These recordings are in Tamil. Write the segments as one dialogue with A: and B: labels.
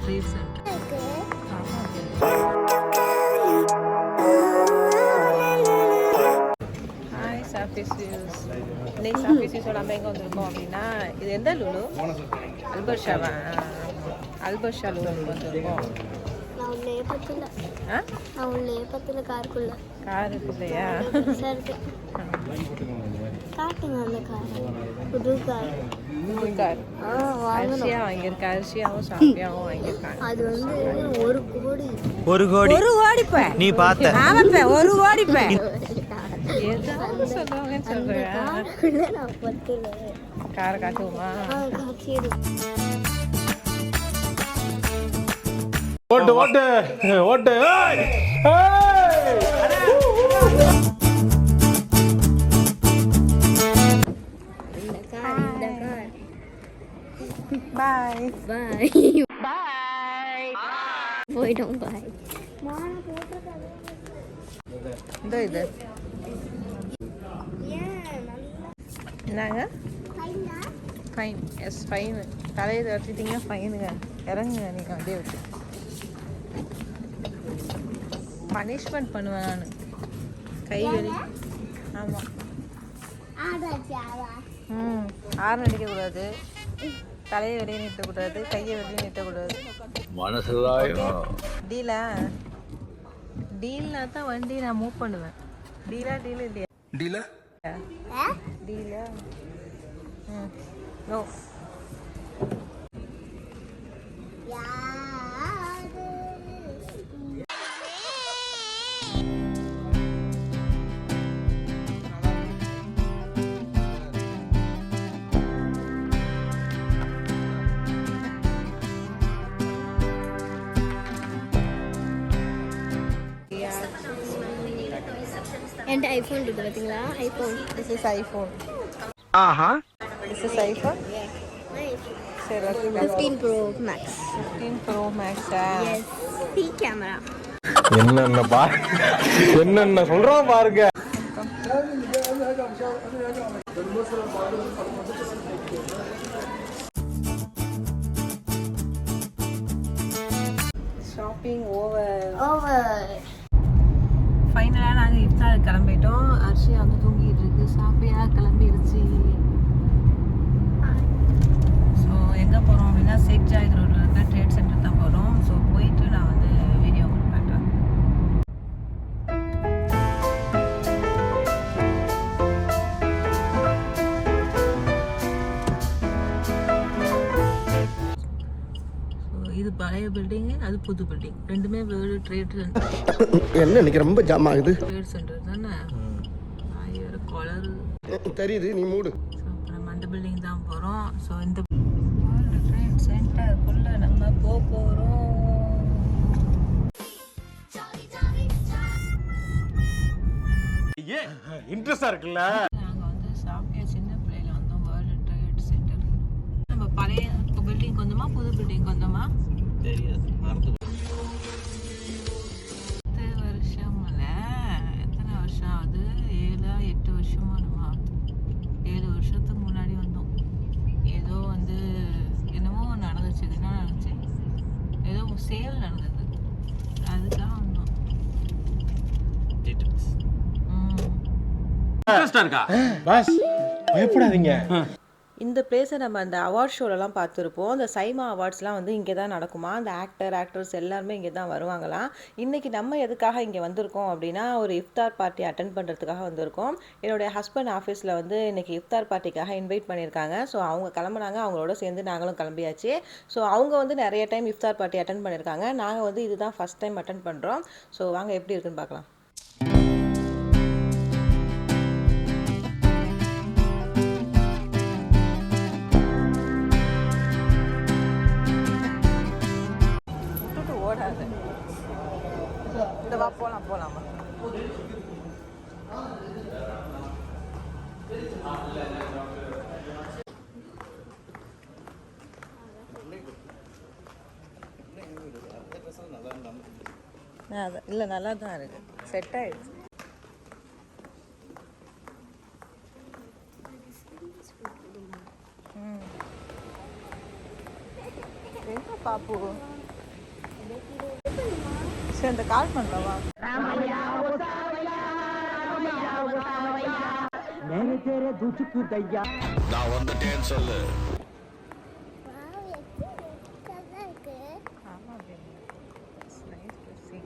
A: Treat centre. Hi Safi's views. இன்னைக்கு சாஃபிஸ் வியூஸோட நம்ம எங்கே வந்திருக்கோம் அப்படின்னா, இது எந்த லுலு? அல்பர்ஷாவா? அல்பர்ஷா லுலுக்கு வந்திருக்கோம். காருக்குள்ளையா? அரிசியா வாங்கியிருக்க, அரிசியாவும் சாப்பியாவும் வாங்கியிருக்காங்க. அது வந்து
B: 1 கோடி நீ பார்த்த 1 கோடி
A: ஏதாவது சொல்லுவாங்கன்னு சொல்றேன். காரை காட்டுவோமா?
C: ஓட்டு ஓட்டு ஓட்டு.
A: பாய்
D: பாய்
A: பாய்
D: போய்டும் பாய்.
A: இந்த இது என்னங்க? ஃபைன். Yes fine. தலையை தட்டிட்டீங்கன்னா ஃபைனுங்க. இறங்குங்க நீங்கள் அப்படியே விட்டு. பனிஷ்மெண்ட் பண்ணுவேன் நான். கை வெளி. ஆமாம். ஹார்ன் அடிக்கக்கூடாது, தலையை வெளியே நீட்டக்கூடாது, கையை வெளியே நீட்டக்கூடாது. டீலா? டீல்னா தான் வண்டி நான் மூவ் பண்ணுவேன். டீலா டீல் இல்லையா?
C: டீலா
A: டீலா? நோ.
D: என்கிட்ட ஐஃபோன் இருக்குது பார்த்தீங்களா? ஐஃபோன்.
A: This is iPhone.
B: ஆஹா.
A: This is iPhone. சரி, ஓகே.
D: 15 Pro Max.
A: 15 Pro Max-ஆ?
D: எஸ். See camera.
C: என்னென்ன என்னென்ன சொல்றோம் பாருங்க.
A: Shopping over.
D: ஓவர்.
A: ஃபைனலாக நாங்கள் இஃப்தார் கிளம்பிட்டோம். அர்ஷியா வந்து தூங்கிட்டு இருக்கு. சாப்பியா கிளம்பிடுச்சு. ஸோ எங்கே போகிறோம் அப்படின்னா, ஷேக் ஜாயித் ரோட்டில் இருக்க ட்ரேட் சென்டர் தான் போகிறோம். ஸோ போயிட்டு நான் வந்து வீடியோ உங்களுக்கு காட்டுறேன். இது பழைய பில்டிங்கு, அது புது பில்டிங். ரெண்டுமே வேர்ல்டு ட்ரேட் சென்டர்.
B: என்ன இன்னைக்கு ரொம்ப ஜாம் ஆகுது.
A: ட்ரேட் சென்டர் தானே. வேறு கலர்
B: தெரியுது, நீ மூடு.
A: ஸோ இப்போ நம்ம அந்த பில்டிங் தான் போகிறோம். ஸோ இந்த வேர்ல்டு ட்ரேட் சென்டருக்குள்ளே நம்ம போகிறோம்.
C: இன்ட்ரெஸ்டா இருக்குல்ல.
A: நாங்கள் வந்து சாப்பியா சின்ன பிள்ளையில வந்தோம். வேர்ல்டு ட்ரேட் சென்டர் நம்ம பழைய பில்டிங் வந்தோமா, புது பில்டிங் வந்தோமா தெரியாது. 10 வருஷம் இல்லை, எத்தனை வருஷம் ஆகுது? 7-8 வருஷமா நம்ம ஆகுது. 7 வருஷத்துக்கு முன்னாடி வந்தோம். ஏதோ வந்து என்னமோ நடந்துச்சு. என்ன நடந்துச்சு? ஏதோ சேல் நடந்தது, அதுக்காக வந்தோம்.
C: இன்ட்ரெஸ்டா இருக்கா? பாஸ் பயப்படாதீங்க.
A: இந்த பிளேஸை நம்ம அந்த அவார்ட் ஷோலலாம் பார்த்துருப்போம். அந்த சைமா அவார்ட்ஸ்லாம் வந்து இங்கே தான் நடக்குமா. அந்த ஆக்டர்ஸ் எல்லாருமே இங்கே தான் வருவாங்களாம். இன்றைக்கி நம்ம எதுக்காக இங்கே வந்திருக்கோம் அப்படின்னா, ஒரு இஃப்தார் பார்ட்டி அட்டென்ட் பண்ணுறதுக்காக வந்திருக்கோம். என்னுடைய ஹஸ்பண்ட் ஆஃபீஸில் வந்து இன்றைக்கி இஃப்தார் பார்ட்டிக்காக இன்வைட் பண்ணியிருக்காங்க. ஸோ அவங்க கிளம்புனாங்க, அவங்களோட சேர்ந்து நாங்களும் கிளம்பியாச்சு. ஸோ அவங்க வந்து நிறைய டைம் இஃப்தார் பார்ட்டி அட்டென்ட் பண்ணியிருக்காங்க. நாங்கள் வந்து இதுதான் ஃபஸ்ட் டைம் அட்டென்ட் பண்ணுறோம். ஸோ வாங்க எப்படி இருக்குன்னு பார்க்கலாம். இந்த வா போகலாமா? இல்லை, நல்லா தான் இருக்கு. செட் ஆயிடுச்சு. எங்க பாப்பு? சரி அந்த கால் பண்ணவா
E: நான் வந்துட்டேன்னு சொல்லு.
A: ஆமாம் nice to see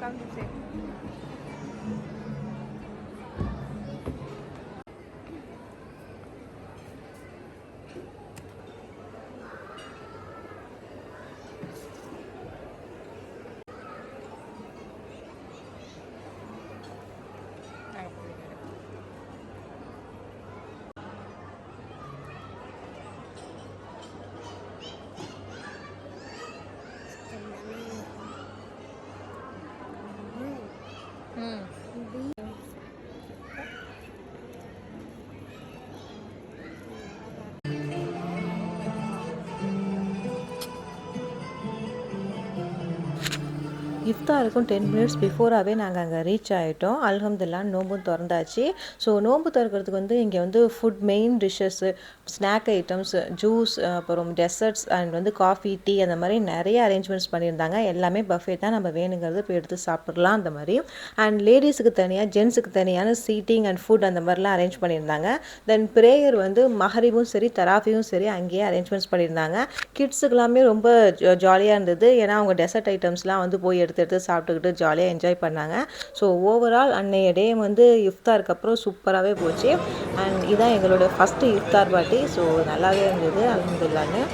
A: come to say இஃப்தாருக்கும் 10 மினிட்ஸ் பிஃபோராகவே நாங்கள் அங்கே ரீச் ஆகிட்டோம். அல்ஹம்துலில்லாஹ் நோம்பும் திறந்தாச்சு. ஸோ நோம்பு திறக்கிறதுக்கு வந்து இங்கே வந்து food main dishes, snack items, juice, அப்புறம் டெசர்ட்ஸ் அண்ட் வந்து காஃபி, டீ அந்த மாதிரி நிறைய அரேஞ்ச்மெண்ட்ஸ் பண்ணியிருந்தாங்க. எல்லாமே பஃபே தான், நம்ம வேணுங்கிறது போய் எடுத்து சாப்பிட்லாம் அந்த மாதிரி. அண்ட் லேடிஸுக்கு தனியாக, ஜென்ஸுக்கு தனியான சீட்டிங் அண்ட் ஃபுட் அந்த மாதிரிலாம் அரேஞ்ச் பண்ணியிருந்தாங்க. தென் ப்ரேயர் வந்து மஹரிபும் சரி தராஃபியும் சரி அங்கேயே அரேஞ்ச்மெண்ட்ஸ் பண்ணியிருந்தாங்க. கிட்ஸுக்கெல்லாமே ரொம்ப ஜாலியாக இருந்தது. ஏன்னா அவங்க டெசர்ட் ஐட்டம்ஸ்லாம் வந்து போய் எடுத்து சாப்பிட்டுக்கிட்டு ஜாலியாக என்ஜாய் பண்ணாங்க. ஸோ ஓவரால் அன்னைய டே வந்து இஃப்தாருக்கு அப்புறம் சூப்பராகவே போச்சு. அண்ட் இதான் எங்களோட ஃபஸ்ட்டு இஃப்தார் பார்ட்டி. ஸோ நல்லாவே இருந்தது அல்ஹம்துலில்லாஹ்னு.